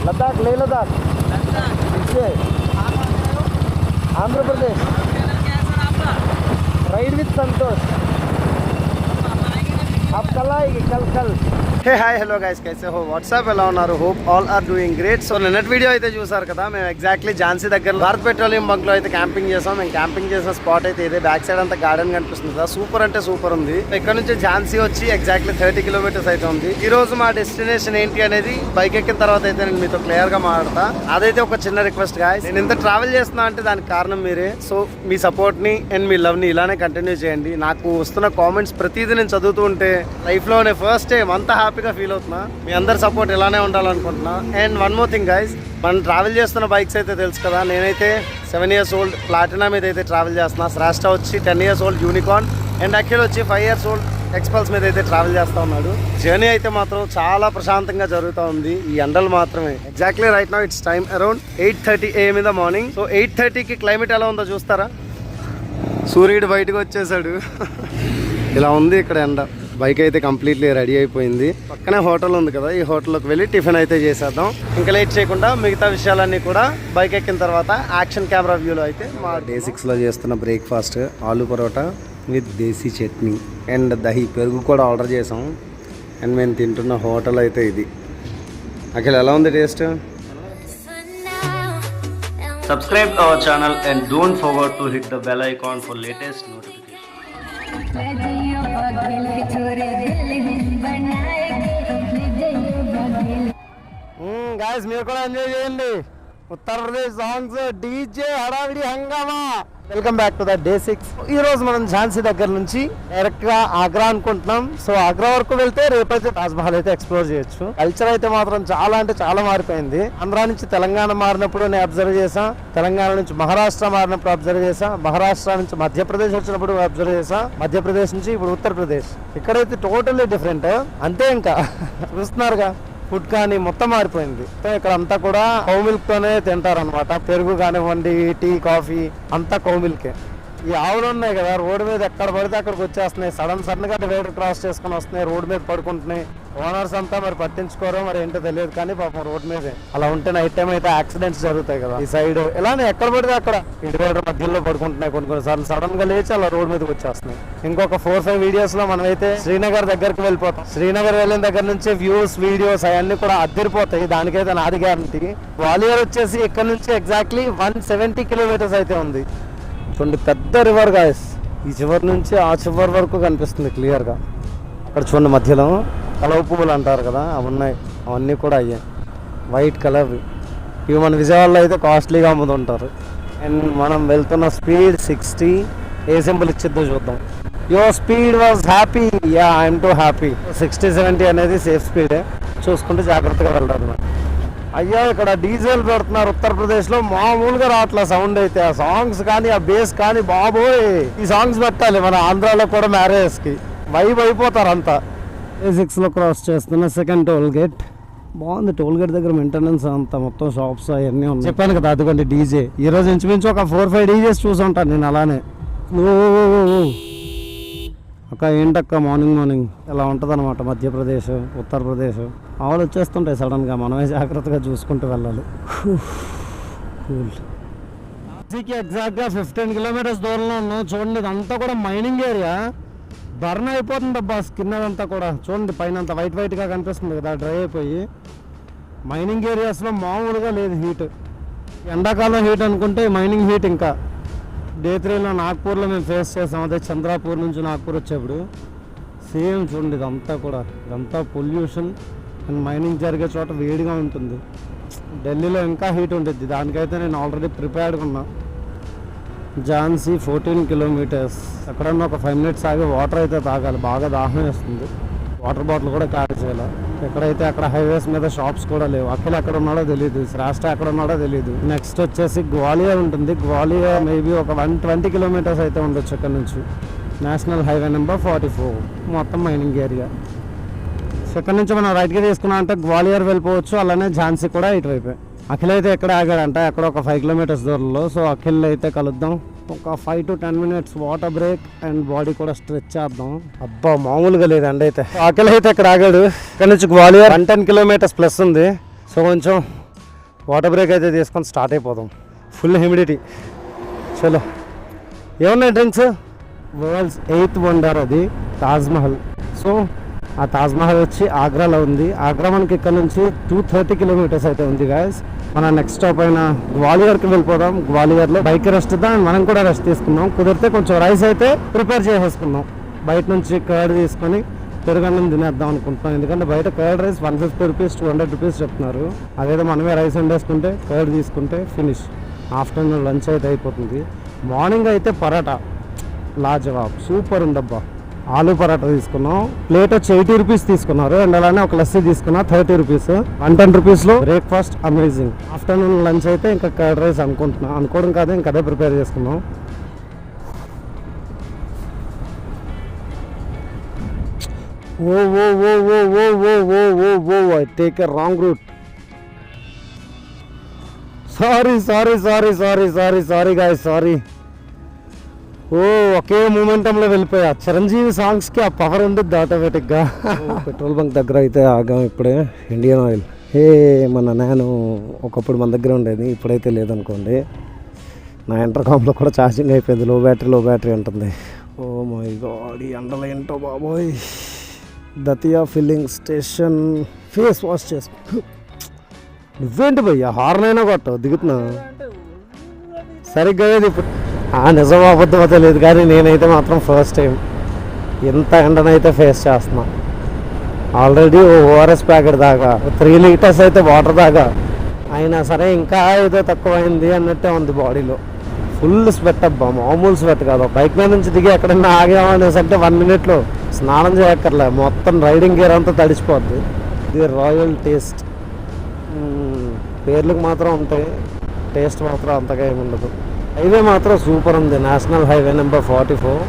Ladakh Leh Ladakh Andhra Pradesh ride with Santosh आप कल आएगी कल హే హాయ్ హలో గైస్ కైసే హో వాట్సాప్ ఎలా ఉన్నారు hope all are doing great so నిన్నటి వీడియో అయితే చూసారు కదా మేము ఎగ్జాక్ట్లీ ఝాన్సీ దగ్గర భారత్ పెట్రోలియం బంక్ లో అయితే క్యాంపింగ్ చేసాం మేము క్యాంపింగ్ చేసిన స్పాట్ అయితే ఇదే బ్యాక్ సైడ్ అంతా గార్డెన్ కనిపిస్తుంది కదా సూపర్ అంటే సూపర్ ఉంది ఇక్కడ నుంచి ఝాన్సీ వచ్చి ఎగ్జాక్ట్లీ 30 కిలోమీటర్స్ అయితే ఉంది ఈ రోజు మా డెస్టినేషన్ ఏంటి అనేది బైక్ ఎక్కిన తర్వాత అయితే నేను మీతో క్లియర్ గా మాట్లాడతా అదైతే ఒక చిన్న రిక్వెస్ట్ గాయ్స్ నేను ఇంత ట్రావెల్ చేస్తున్నా అంటే దానికి కారణం మీరే సో మీ సపోర్ట్ ని అండ్ మీ లవ్ ని ఇలానే కంటిన్యూ చేయండి నాకు వస్తున్న కామెంట్స్ ప్రతిదీ నేను చదువుతూ ఉంటే లైఫ్ లోనే ఫస్ట్ టైం అంత హ్యాపీగా ఫీల్ అవుతున్నా మీ అందరి సపోర్ట్ ఇలానే ఉండాలనుకుంటున్నా and one more thing guys మనం ట్రావెల్ చేస్తున్న బైక్స్ అయితే తెలుసు కదా నేనైతే 7 years ఓల్డ్ ప్లాటినా మీద అయితే ట్రావెల్ చేస్తున్నా శ్రేష్ఠ వచ్చి 10 years old unicorn and Akhil వచ్చి 5 years ఓల్డ్ ఎక్స్పల్స్ మీద అయితే ట్రావెల్ చేస్తూ ఉన్నాడు జర్నీ అయితే మాత్రం చాలా ప్రశాంతంగా జరుగుతూ ఉంది ఈ ఎండలు మాత్రమే exactly right now it's time around 8:30 AM in the morning so 8:30కి క్లైమేట్ ఎలా ఉందో చూస్తారా సూర్యుడు బయటకు వచ్చేసాడు ఇలా ఉంది ఇక్కడ ఎండ బైక్ అయితే కంప్లీట్లీ రెడీ అయిపోయింది పక్కనే హోటల్ ఉంది కదా ఈ హోటల్లోకి వెళ్ళి టిఫిన్ అయితే చేసేద్దాం ఇంకా లేట్ చేయకుండా మిగతా విషయాలన్నీ కూడా బైక్ ఎక్కిన తర్వాత యాక్షన్ కెమెరా వ్యూలో అయితే మా డే 6లో చేస్తున్న breakfast aloo paratha with desi chutney and dahi పెరుగు కూడా ఆర్డర్ చేసాం అండ్ మేము తింటున్న హోటల్ అయితే ఇది అఖిల్ ఎలా ఉంది taste subscribe our channel and don't forget to hit the bell icon for latest notification guys మీరు కూడా ఎంజాయ్ చేయండి ఉత్తరప్రదేశ్ సాంగ్స్ డీజే హడావిడి హంగామా welcome back to the day 6 ఈ రోజు మనం ఝాన్సీ దగ్గర నుంచి డైరెక్ట్ గా ఆగ్రా అనుకుంటున్నాం సో ఆగ్రా వరకు వెళ్తే రేపైతే తాజ్ మహల్ అయితే ఎక్స్ప్లోర్ చేయొచ్చు కల్చర్ అయితే మాత్రం చాలా అంటే చాలా మారిపోయింది ఆంధ్ర నుంచి తెలంగాణ మారినప్పుడు నేను అబ్జర్వ్ చేసా తెలంగాణ నుంచి మహారాష్ట్ర మారినప్పుడు అబ్జర్వ్ చేసా మహారాష్ట్ర నుంచి మధ్యప్రదేశ్ వచ్చినప్పుడు అబ్జర్వ్ చేసా మధ్యప్రదేశ్ నుంచి ఇప్పుడు ఉత్తరప్రదేశ్ ఇక్కడైతే టోటల్లీ డిఫరెంట్ అంతే ఇంకా చూస్తున్నారుగా ఫుడ్ కానీ మొత్తం మారిపోయింది ఇక్కడ అంతా కూడా కౌ మిల్క్ తోనే తింటారు అనమాట పెరుగు కానివ్వండి టీ కాఫీ అంతా కౌ మిల్కే ఈ ఆవులు ఉన్నాయి కదా రోడ్డు మీద ఎక్కడ పడితే అక్కడికి వచ్చేస్తున్నాయి సడన్ గా డివైడర్ క్రాస్ చేసుకుని వస్తున్నాయి రోడ్డు మీద పడుకుంటున్నాయి ఓనర్స్ అంతా మరి పట్టించుకోరో మరి ఏంటో తెలియదు కానీ పాపం రోడ్డు మీదే అలా ఉంటే నైట్ టైం అయితే యాక్సిడెంట్స్ జరుగుతాయి కదా ఈ సైడ్ ఇలానే ఎక్కడ పడితే అక్కడ ఈ డివైడర్ మధ్యలో పడుకుంటున్నాయి కొన్నిసార్లు సడన్ గా లేచి అలా రోడ్ మీదకి వచ్చేస్తున్నాయి ఇంకొక 4-5 వీడియోస్ లో మనమైతే శ్రీనగర్ దగ్గరికి వెళ్ళిపోతాం శ్రీనగర్ వెళ్ళిన దగ్గర నుంచి వ్యూస్ వీడియోస్ అవన్నీ కూడా అద్దరిపోతాయి దానికైతే నాది గ్యారంటీ గ్వాలియర్ వచ్చేసి ఇక్కడ నుంచి ఎగ్జాక్ట్లీ 170 కిలోమీటర్స్ అయితే ఉంది చూడండి పెద్ద రివర్ గాయస్ ఈ చివరి నుంచి ఆ చివరి వరకు కనిపిస్తుంది క్లియర్గా అక్కడ చూడండి మధ్యలో కలవ పువ్వులు అంటారు కదా అవి ఉన్నాయి అవన్నీ కూడా అయ్యాయి వైట్ కలర్ ఇవి మన విజయవాడలో అయితే కాస్ట్లీగా అమ్ముతుంటారు అండ్ మనం వెళ్తున్న స్పీడ్ 60 ఏ సింపుల్ ఇచ్చిద్దో చూద్దాం your speed was happy yeah I'm two happy 60-70 అనేది సేఫ్ స్పీడే చూసుకుంటూ జాగ్రత్తగా వెళ్ళాలి అయ్యా ఇక్కడ డీజిల్ పెడుతున్నారు ఉత్తరప్రదేశ్లో మామూలుగా రావట్లే సౌండ్ అయితే ఆ సాంగ్స్ కానీ ఆ బేస్ కానీ బాబోయ్ ఈ సాంగ్స్ పెట్టాలి మన ఆంధ్రాలో కూడా మ్యారేజ్కి వైబ్ అయిపోతారు అంతా A6లో క్రాస్ చేస్తున్న సెకండ్ టోల్ గేట్ బాగుంది టోల్ గేట్ దగ్గర మెయింటెనెన్స్ అంతా మొత్తం షాప్స్ అవన్నీ ఉన్నాయి చెప్పాను కదా అదిగోండి డీజే ఈ రోజు ఇంచుమించు ఒక 4-5 డీజేస్ చూసుంటాను నేను అలానే అక్క ఏంటక్క మార్నింగ్ ఇలా ఉంటుంది అనమాట మధ్యప్రదేశ్ ఉత్తరప్రదేశ్ ఆవులు వచ్చేస్తుంటాయి సడన్గా మనమే జాగ్రత్తగా చూసుకుంటూ వెళ్ళాలి ఎగ్జాక్ట్గా 15 kilometers దూరంలో ఉన్నాం చూడండి ఇదంతా కూడా మైనింగ్ ఏరియా బర్న్ అయిపోతుంది అబ్బా స్కిన్ అదంతా కూడా చూడండి పైన అంతా వైట్గా కనిపిస్తుంది కదా డ్రై అయిపోయి మైనింగ్ ఏరియాస్లో మామూలుగా లేదు హీట్ ఎండాకాలం హీట్ అనుకుంటే మైనింగ్ హీట్ ఇంకా డే 3లో నాగ్పూర్లో మేము ఫేస్ చేసాం అదే చంద్రాపూర్ నుంచి నాగ్పూర్ వచ్చేప్పుడు సేమ్ చూడండి ఇదంతా పొల్యూషన్ అండ్ మైనింగ్ జరిగే చోట వేడిగా ఉంటుంది ఢిల్లీలో ఇంకా హీట్ ఉంటుంది దానికైతే నేను ఆల్రెడీ ప్రిపేర్డ్గా ఉన్నా ఝాన్సీ 14 kilometers ఎక్కడన్నా ఒక 5 minutes ఆగి వాటర్ అయితే తాగాలి బాగా దాహం వేస్తుంది వాటర్ బాటిల్ కూడా క్యారీ చేయాలి ఎక్కడైతే అక్కడ హైవేస్ మీద షాప్స్ కూడా లేవు అఖిల్ ఎక్కడ ఉన్నాడో తెలియదు శ్రేష్ఠ ఎక్కడ ఉన్నాడో తెలియదు నెక్స్ట్ వచ్చేసి గ్వాలియర్ ఉంటుంది గ్వాలియర్ మేబీ ఒక 120 kilometers అయితే ఉండొచ్చు ఇక్కడ నుంచి నేషనల్ హైవే నెంబర్ 44 మొత్తం మైనింగ్ ఏరియా ఇక్కడ నుంచి మనం రైట్గా తీసుకున్నాం అంటే గ్వాలియర్ వెళ్ళిపోవచ్చు అలానే ఝాన్సీ కూడా ఇటువైపు అఖిల్ అయితే ఎక్కడ ఆగాడంట ఎక్కడ ఒక 5 kilometers దూరంలో సో అఖిల్ అయితే కలుద్దాం ఒక 5 to 10 minutes water break and body కూడా స్ట్రెచ్ చేద్దాం అబ్బా మామూలుగా లేదండి అయితే అఖిల్ అయితే ఇక్కడ ఆగాడు ఇక్కడ నుంచి గ్వాలియర్ 110 kilometers ప్లస్ ఉంది సో కొంచెం వాటర్ బ్రేక్ అయితే తీసుకొని స్టార్ట్ అయిపోదాం. Full humidity. చలో ఏమన్నాయి డ్రింక్స్? వరల్డ్స్ 8th వండర్ అది తాజ్మహల్. సో ఆ తాజ్మహల్ వచ్చి ఆగ్రాలో ఉంది. ఆగ్రా మనకి ఇక్కడ నుంచి 230 కిలోమీటర్స్ అయితే ఉంది గాయస్. మన నెక్స్ట్ స్టాప్ అయిన గ్వాలియర్కి వెళ్ళిపోదాం. గ్వాలియర్లో బైక్ రెస్ట్ ఇద్దాం, మనం కూడా రెస్ట్ తీసుకుందాం. కుదిరితే కొంచెం రైస్ అయితే ప్రిపేర్ చేసేసుకుందాం. బయట నుంచి కర్డ్ తీసుకొని పెరుగన్నం తినేద్దాం అనుకుంటున్నాం. ఎందుకంటే బయట కర్డ్ రైస్ 150 రూపీస్ 200 రూపీస్ చెప్తున్నారు. అదేదో మనమే రైస్ వండేసుకుంటే కర్డ్ తీసుకుంటే ఫినిష్. ఆఫ్టర్నూన్ లంచ్ అయితే అయిపోతుంది. మార్నింగ్ అయితే పరాటా లాజవాబ్ సూపర్ ఉందబ్బా. ఆలూ పరాటా తీసుకున్నాం. ప్లేట్ వచ్చి 80 రూపీస్ తీసుకున్నారు. అండ్ అలానే ఒక లస్సీ తీసుకున్నా 30 రూపీస్. 110 రూపీస్లో బ్రేక్ఫాస్ట్ అమేజింగ్. ఆఫ్టర్నూన్ లంచ్ అయితే ఇంకా కర్డ్ రైస్ అనుకోవడం కాదు, ఇంకా అదే ప్రిపేర్ చేసుకున్నాం. Oh oh oh oh oh oh oh oh oh I take a wrong route. Sorry guys, sorry. ఓ ఒకే మూమెంటంలో వెళ్ళిపోయా. చిరంజీవి సాంగ్స్కి ఆ పవర్ ఉంటుంది ఆటోమేటిక్గా. పెట్రోల్ బంక్ దగ్గర అయితే ఆగాం ఇప్పుడే. Indian oil. మన నేను ఒకప్పుడు మన దగ్గర ఉండేది, ఇప్పుడైతే లేదనుకోండి. నా ఇంటర్కామ్లో కూడా ఛార్జింగ్ అయిపోయింది. లో బ్యాటరీ ఉంటుంది. ఓ మై గాడ్, ఈ ఎండలు ఏంటో బాబోయ్. Datia filling station. Face wash చేసుకో. నువ్వేంటి భయ్యా హార్న్ అయినా కొట్టవు, దిగుతున్నా సరిగ్గా ఇప్పుడు. నిజం అబద్ధం తెలియదు కానీ నేనైతే మాత్రం ఫస్ట్ టైం ఇంత ఎండనైతే ఫేస్ చేస్తున్నా. ఆల్రెడీ ఓఆర్ఎస్ ప్యాకెట్ దాకా 3 లీటర్స్ అయితే వాటర్ దాకా, అయినా సరే ఇంకా ఏదో తక్కువైంది అన్నట్టే ఉంది బాడీలో. ఫుల్ స్వెట్ అబ్బా, మామూలు స్వెట్ కాదు. బైక్ మీద నుంచి దిగి ఎక్కడన్నా ఆగామనేసి అంటే 1 మినిట్లో స్నానం చేయక్కర్లే, మొత్తం రైడింగ్ గేర్ అంతా తడిచిపోద్ది. ఇది రాయల్ టేస్ట్. పేర్లకు మాత్రం ఉంటాయి, టేస్ట్ మాత్రం అంతగా ఏమి ఉండదు. హైవే మాత్రం సూపర్ ఉంది. National highway number 44.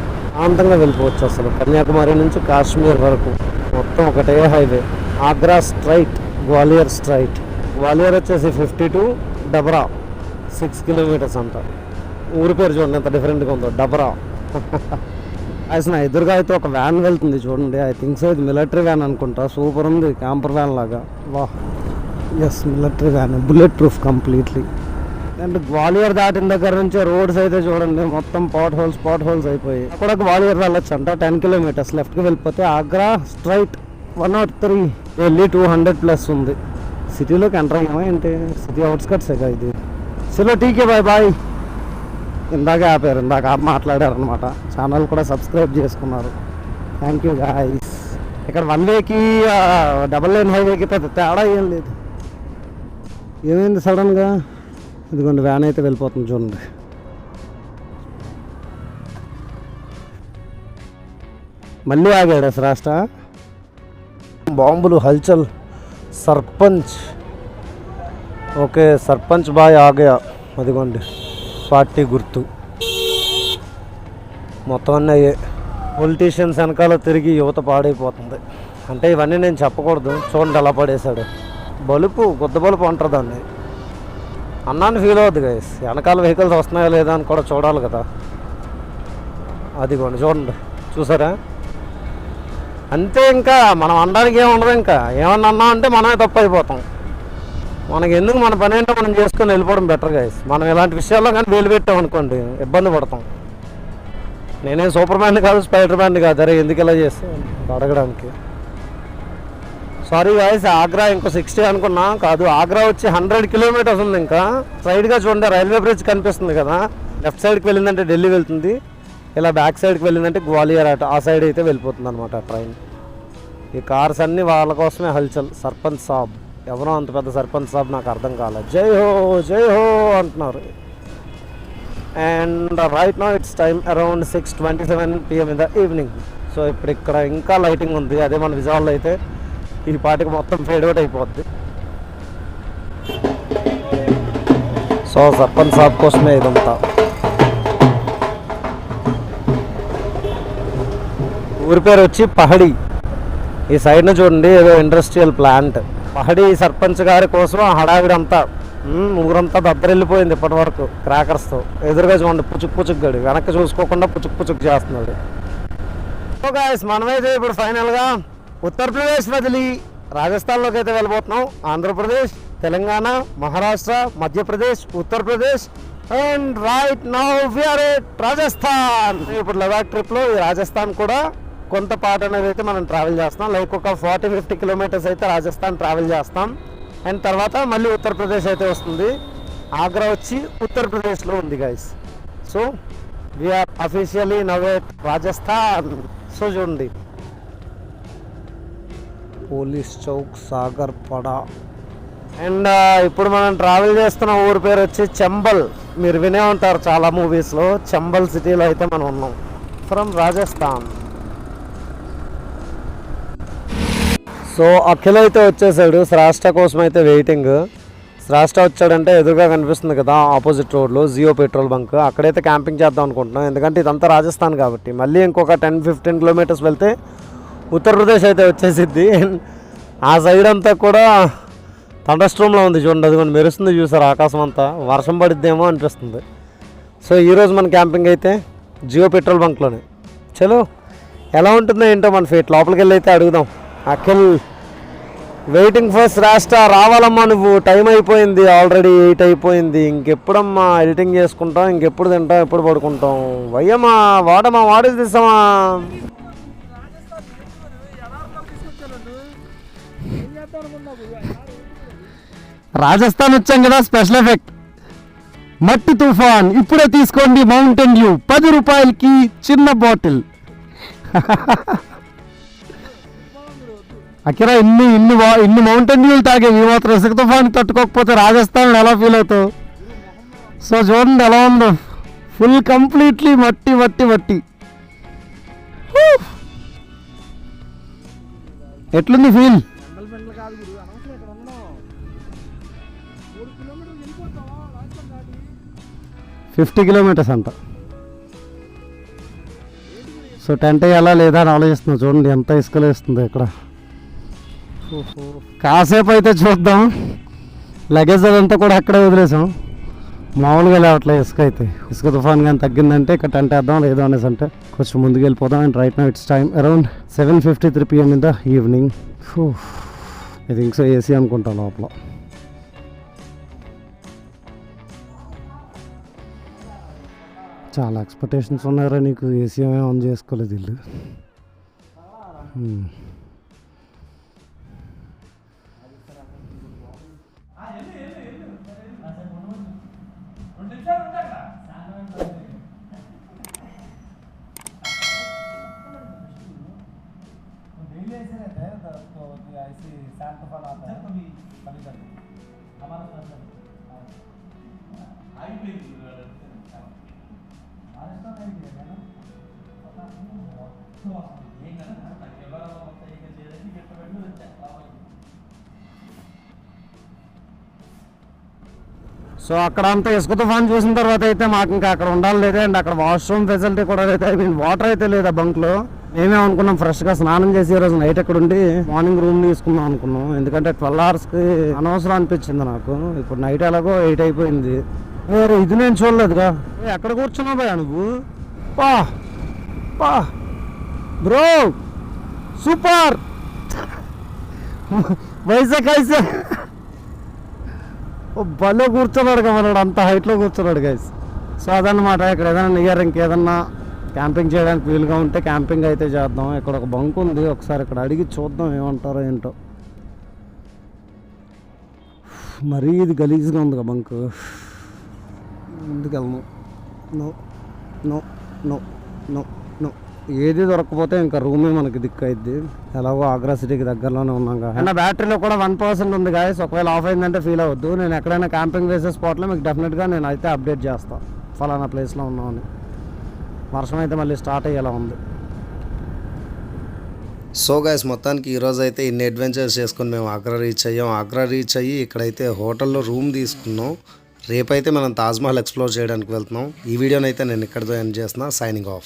ఆనందంగా వెళ్ళిపోవచ్చు అసలు. కన్యాకుమారి నుంచి కాశ్మీర్ వరకు మొత్తం ఒకటే highway. Agra straight, Gwalior straight. Gwalior వచ్చేసి 52, డబరా 6 కిలోమీటర్స్ అంట. ఊరి పేరు చూడండి ఎంత డిఫరెంట్గా ఉందో, డబరా. అసలు ఎదురుగా అయితే ఒక వ్యాన్ వెళ్తుంది చూడండి. ఐ థింక్ సో ఇది మిలిటరీ వ్యాన్ అనుకుంటా. సూపర్ ఉంది, క్యాంపర్ వ్యాన్ లాగా. వాహ్, yes military van, bulletproof completely. And Gwalior దాటిన దగ్గర నుంచి రోడ్స్ అయితే చూడండి మొత్తం పాట్ హోల్స్ అయిపోయి. అక్కడ గ్వాలియర్ వెళ్ళొచ్చు అంట 10 కిలోమీటర్స్. లెఫ్ట్కి వెళ్ళిపోతే ఆగ్రా స్ట్రైట్ 103 వెళ్ళి 200+ ఉంది. సిటీలోకి ఎంటర్ అయ్యామా ఏంటి? సిటీ అవుట్స్కట్సేగా ఇది. చలో టీకే బాయ్. ఇందాక ఆపారు, ఇందాక మాట్లాడారనమాట. ఛానల్ కూడా సబ్స్క్రైబ్ చేసుకున్నారు. Thank you guys. ఇక్కడ 1 వేకి డబల్ లైన్ హైవేకి పెద్ద తేడా ఏం లేదు. ఏమైంది సడన్గా? ఇదిగోండి వ్యాన్ అయితే వెళ్ళిపోతుంది చూడండి. మళ్ళీ ఆగాడు రాష్ట్ర. బాంబులు హల్చల్. సర్పంచ్ ఓకే, సర్పంచ్ బాయ్ ఆగా. అదిగోండి పార్టీ గుర్తు. మొత్తం అన్నీ పొలిటీషియన్స్ వెనకాల తిరిగి యువత పాడైపోతుంది. అంటే ఇవన్నీ నేను చెప్పకూడదు. చూడండి ఎలా పడేశాడు. బలుపు, గుద్ద బలుపు అంటారు దాన్ని. అన్నాన్ని ఫీల్ అవుద్ది గైస్. వెనకాల వెహికల్స్ వస్తున్నాయో లేదా అని కూడా చూడాలి కదా. అదిగోండి చూడండి, చూసారా? అంతే, ఇంకా మనం అనడానికి ఏమి ఉండదు. ఇంకా ఏమన్నా అన్నా అంటే మనమే తప్పు అయిపోతాం. మనకి ఎందుకు, మన పని ఏంటో మనం చేసుకొని వెళ్ళిపోవడం బెటర్ గైస్. మనం ఇలాంటి విషయాల్లో కానీ వేలు పెట్టాం అనుకోండి ఇబ్బంది పడతాం. నేనేం సూపర్ మ్యాన్ కాదు, స్పైడర్ మ్యాన్ కాదు. అరే ఎందుకు ఇలా చేస్తాను అడగడానికి. Sorry guys. ఆగ్రా ఇంకో 60 అనుకున్నా, కాదు. ఆగ్రా వచ్చి 100 కిలోమీటర్స్ ఉంది. ఇంకా సైడ్గా చూడండి రైల్వే బ్రిడ్జ్ కనిపిస్తుంది కదా. లెఫ్ట్ సైడ్కి వెళ్ళిందంటే ఢిల్లీ వెళ్తుంది, ఇలా బ్యాక్ సైడ్కి వెళ్ళిందంటే గ్వాలియర్ ఆ సైడ్ అయితే వెళ్ళిపోతుంది అనమాట ట్రైన్. ఈ కార్స్ అన్నీ వాళ్ళ కోసమే హల్చల్. సర్పంచ్ సాబ్ ఎవరో అంత పెద్ద సర్పంచ్ సాబ్ నాకు అర్థం కాలేదు. జై హో అంటున్నారు. And right now it's time around 6:27 PM in the evening. So ఇప్పుడు ఇక్కడ ఇంకా లైటింగ్ ఉంది. అదే మన విజయవాడలో అయితే ఈ పాటికి మొత్తం ఫేడ్ అవుట్ అయిపోద్ది. సో సర్పంచ్ సాబ్ కోసమే ఇదంతా. ఊరి పేరు వచ్చి పహడి. ఈ సైడ్న చూడండి ఏదో ఇండస్ట్రియల్ ప్లాంట్. పహడి సర్పంచ్ గారి కోసం హడావిడంతా, ఊరంతా దద్దరెళ్ళిపోయింది ఇప్పటి వరకు క్రాకర్స్తో. ఎదురుగా చూడండి పుచ్చుక్ గడి, వెనక్కి చూసుకోకుండా పుచ్చుక్ చేస్తున్నాడు. సో గాయ్స్, మనమైతే ఇప్పుడు ఫైనల్గా ఉత్తరప్రదేశ్ వదిలి రాజస్థాన్లోకి అయితే వెళ్ళిపోతున్నాం. Andhra Pradesh Telangana, Maharashtra, Madhya Pradesh, Uttar Pradesh and right now we are at Rajasthan. ఇప్పుడు లదాఖ్ ట్రిప్లో ఈ రాజస్థాన్ కూడా కొంత పార్ట్ అనేది అయితే మనం ట్రావెల్ చేస్తాం. లైక్ ఒక 40-50 కిలోమీటర్స్ అయితే రాజస్థాన్ ట్రావెల్ చేస్తాం. అండ్ తర్వాత మళ్ళీ ఉత్తరప్రదేశ్ అయితే వస్తుంది. ఆగ్రా వచ్చి ఉత్తరప్రదేశ్లో ఉంది guys. So we're officially now at Rajasthan. So చూడండి, పోలీస్ చౌక్, సాగర్ పడా. అండ్ ఇప్పుడు మనం ట్రావెల్ చేస్తున్న ఊరి పేరు వచ్చి చంబల్. మీరు వినే ఉంటారు చాలా మూవీస్లో. చంబల్ సిటీలో అయితే మనం ఉన్నాం ఫ్రమ్ రాజస్థాన్. సో అఖిల్ అయితే వచ్చేసాడు. శ్రాష్ట కోసం అయితే వెయిటింగ్. శ్రాష్ట వచ్చాడంటే ఎదురుగా కనిపిస్తుంది కదా ఆపోజిట్ రోడ్లో జియో పెట్రోల్ బంక్, అక్కడైతే క్యాంపింగ్ చేద్దాం అనుకుంటున్నాం. ఎందుకంటే ఇదంతా రాజస్థాన్ కాబట్టి. మళ్ళీ ఇంకొక 10-15 కిలోమీటర్స్ వెళ్తే ఉత్తరప్రదేశ్ అయితే వచ్చేసిద్ది. ఆ సైడ్ అంతా కూడా థండర్స్టార్మ్లో ఉంది చూడండి, అది మనం మెరుస్తుంది చూసారు ఆకాశం అంతా. వర్షం పడిద్దేమో అనిపిస్తుంది. సో ఈరోజు మన క్యాంపింగ్ అయితే జియో పెట్రోల్ బంక్లోనే. చలో ఎలా ఉంటుందో ఏంటో మన ఫేట్. లోపలికి వెళ్ళి అయితే అడుగుదాం. Akhil waiting for Shrashta. రావాలమ్మా నువ్వు, టైం అయిపోయింది ఆల్రెడీ, 8 అయిపోయింది. ఇంకెప్పుడమ్మా ఎడిటింగ్ చేసుకుంటాం, ఇంకెప్పుడు తింటాం, ఎప్పుడు పడుకుంటాం. వయ్యమ్మా వాడమ్మా, వాడేసి తీసామా. రాజస్థాన్ వచ్చాం కదా, స్పెషల్ ఎఫెక్ట్ మట్టి తుఫాన్. ఇప్పుడే తీసుకోండి మౌంటైన్ డ్యూ, 10 రూపాయలకి చిన్న బాటిల్. అకిరా ఇన్ని మౌంటైన్ డ్యూలు తాగే ఈ మాత్రం ఇసుక తుఫాన్ తట్టుకోకపోతే రాజస్థాన్ ఎలా ఫీల్ అవుతావు. సో చూడండి ఎలా ఉందో, ఫుల్ కంప్లీట్లీ మట్టి మట్టి మట్టి. ఎట్లుంది ఫీల్? 50 కిలోమీటర్స్ అంట. సో టెంట్ వేయాలా లేదా అని ఆలోచిస్తున్నాం. చూడండి ఎంత ఇసుకలు వేస్తుంది ఇక్కడ. కాసేపు అయితే చూద్దాం. లగేజ్ అదంతా కూడా అక్కడే వదిలేసాం. మామూలుగా లేవట్లేదు ఇసుక అయితే. ఇసుక తుఫాన్ కానీ తగ్గిందంటే ఇక్కడ టెంట్ వేద్దాం, లేదు అనేసి అంటే కొంచెం ముందుకు వెళ్ళిపోదాం. And right now it's time around 7:53 PM in the evening. I think so AC అనుకుంటా లోపల. చాలా ఎక్స్పెక్టేషన్స్ ఉన్నారా నీకు? ఏసీ ఏమీ ఆన్ చేసుకోలేదు ఇల్లు. సో అక్కడ అంతా ఇసుక తుఫాన్ చూసిన తర్వాత అయితే మాకు ఇంకా అక్కడ ఉండాలి లేదు. అండ్ అక్కడ వాష్రూమ్ ఫెసిలిటీ కూడా అయితే, ఐ మీన్ వాటర్ అయితే లేదా బంక్లో. మేమే అనుకున్నాం ఫ్రెష్గా స్నానం చేసి ఈరోజు నైట్ అక్కడ ఉండి మార్నింగ్ రూమ్ తీసుకుందాం అనుకున్నాం. ఎందుకంటే 12 అవర్స్కి అనవసరం అనిపించింది నాకు. ఇప్పుడు నైట్ ఎలాగో 8 అయిపోయింది. వేరే ఇది నేను చూడలేదుగా. ఎక్కడ కూర్చున్నావు భయ నువ్వు? పా పా బ్రో సూపర్. వైజాగ్ అయితే భలే కూర్చున్నాడు కదా మనడు, అంత హైట్లో కూర్చున్నాడు గైస్. సో అదనమాట. ఇక్కడ ఏదైనా నియర్ ఇంకేదన్నా క్యాంపింగ్ చేయడానికి వీలుగా ఉంటే క్యాంపింగ్ అయితే చేద్దాం. ఇక్కడ ఒక బంక్ ఉంది, ఒకసారి ఇక్కడ అడిగి చూద్దాం ఏమంటారో ఏంటో. మరీ ఇది గలీజ్గా ఉంది కదా బంక్. ముందుకెళ్ళను. No no no no no. ఏది దొరకకపోతే ఇంకా రూమే మనకి దిక్కు అయిద్ది. ఎలాగో ఆగ్రా సిటీకి దగ్గరలోనే ఉన్నాం కదా. అండ్ బ్యాటరీలో కూడా 1% ఉంది గాయస్. ఒకవేళ ఆఫ్ అయిందంటే ఫీల్ అవ్వద్దు. నేను ఎక్కడైనా క్యాంపింగ్ వేసే స్పాట్లో మీకు డెఫినెట్గా నేను అయితే అప్డేట్ చేస్తాను ఫలానా ప్లేస్లో ఉన్నామని. వర్షం అయితే మళ్ళీ స్టార్ట్ అయ్యేలా ఉంది. సో గైస్ మొత్తానికి ఈరోజు అయితే ఇన్ని అడ్వెంచర్స్ చేసుకుని మేము ఆగ్రా రీచ్ అయ్యాం. ఆగ్రా రీచ్ అయ్యి ఇక్కడైతే హోటల్లో రూమ్ తీసుకున్నాం. రేపైతే మనం తాజ్మహల్ ఎక్స్ప్లోర్ చేయడానికి వెళ్తున్నాం. ఈ వీడియోని అయితే నేను ఇక్కడితో ఎండ్ చేస్తున్నా. Signing off.